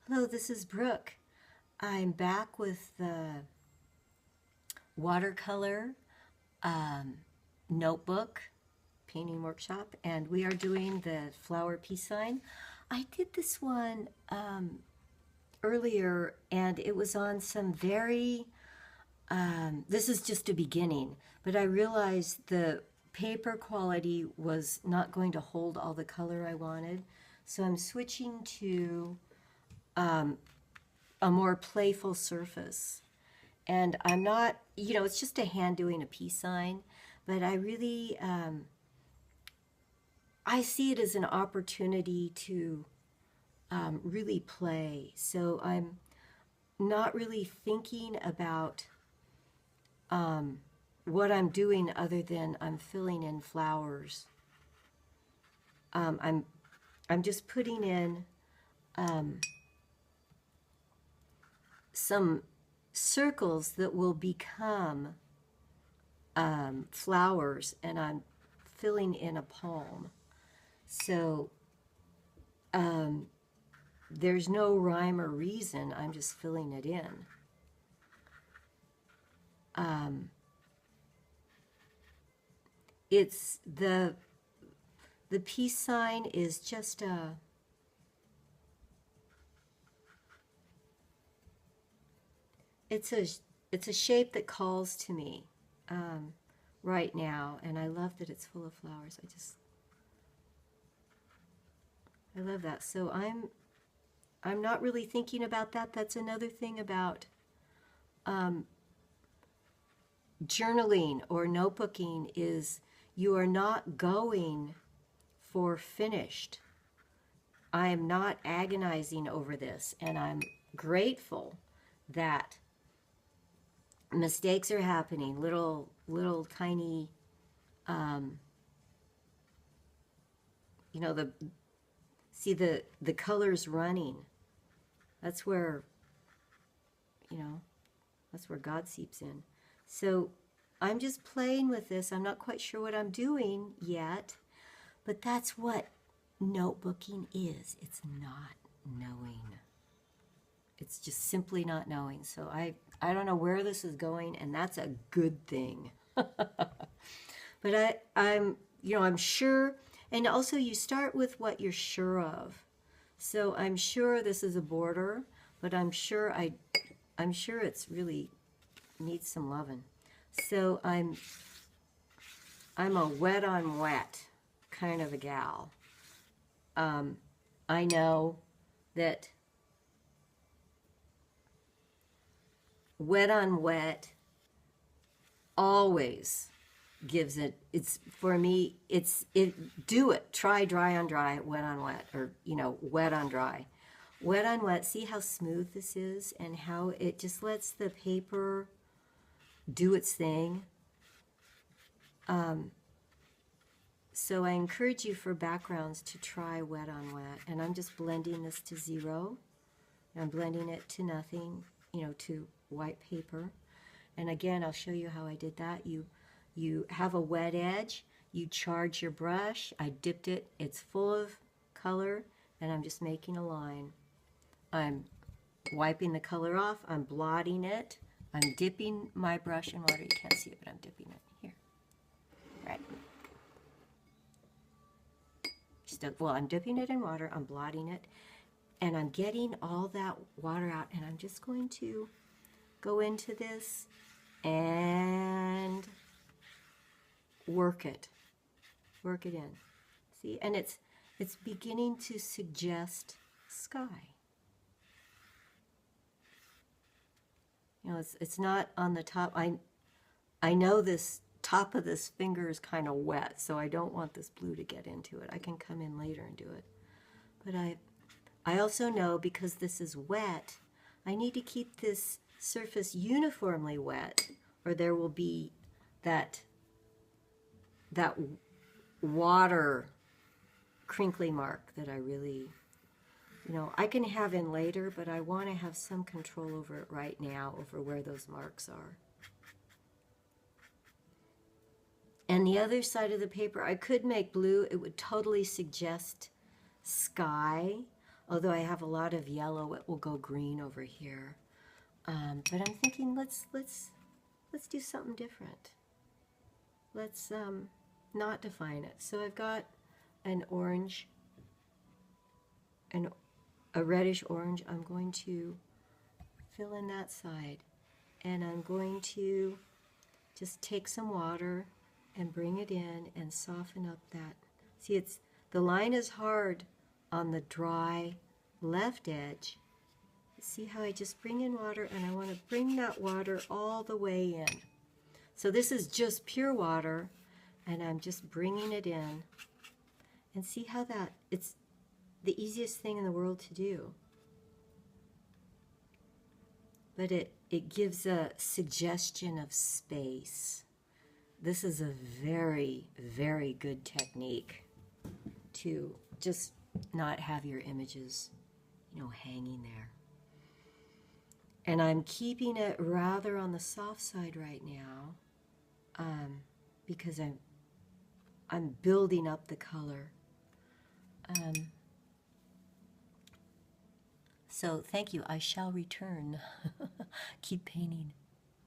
Hello, this is Brooke. I'm back with the watercolor um, notebook painting workshop, and we are doing the flower peace sign. I did this one earlier, and it was on some very, this is just a beginning, but I realized the paper quality was not going to hold all the color I wanted, so I'm switching to a more playful surface. And I'm not, it's just a hand doing a peace sign, but I really, I see it as an opportunity to really play. So I'm not really thinking about what I'm doing other than I'm filling in flowers. I'm just putting in some circles that will become flowers, and I'm filling in a palm. So there's no rhyme or reason. I'm just filling it in. It's the peace sign is just it's a shape that calls to me right now, and I love that it's full of flowers. I love that. So I'm not really thinking about that. That's another thing about journaling or notebooking is you are not going for finished. I am not agonizing over this, and I'm grateful that mistakes are happening, little tiny, the colors running. That's where, that's where God seeps in. So I'm just playing with this. I'm not quite sure what I'm doing yet, but that's what notebooking is. It's not knowing. It's just simply not knowing. So I don't know where this is going, and that's a good thing. But I'm sure, and also you start with what you're sure of. So I'm sure this is a border, but I'm sure it's really needs some loving. So I'm a wet on wet kind of a gal. I know that wet on wet always gives it's for me, do it. Try dry on dry, wet on wet, or, wet on dry. Wet on wet, see how smooth this is and how it just lets the paper do its thing. So I encourage you for backgrounds to try wet on wet. And I'm just blending this to 0. I'm blending it to nothing, to white paper. And again, I'll show you how I did that. You have a wet edge, you charge your brush. I dipped it, it's full of color, and I'm just making a line. I'm wiping the color off, I'm blotting it, I'm dipping my brush in water. You can't see it, but I'm dipping it here. Right. I'm dipping it in water, I'm blotting it, and I'm getting all that water out, and I'm just going to go into this and work it in. See, and it's beginning to suggest sky. It's not on the top. I know this top of this finger is kind of wet, so I don't want this blue to get into it. I can come in later and do it. But I also know, because this is wet, I need to keep this surface uniformly wet, or there will be that water crinkly mark that I really, I can have in later, but I want to have some control over it right now, over where those marks are. And the other side of the paper, I could make blue. It would totally suggest sky, Although I have a lot of yellow, it will go green over here. But I'm thinking let's do something different. Let's not define it. So I've got an orange, a reddish orange. I'm going to fill in that side, and I'm going to just take some water and bring it in and soften up that. See, the line is hard on the dry left edge. See how I just bring in water, and I want to bring that water all the way in. So this is just pure water, and I'm just bringing it in. And see how it's the easiest thing in the world to do. But it gives a suggestion of space. This is a very, very good technique to just not have your images, hanging there. And I'm keeping it rather on the soft side right now because I'm building up the color. So thank you. I shall return. Keep painting.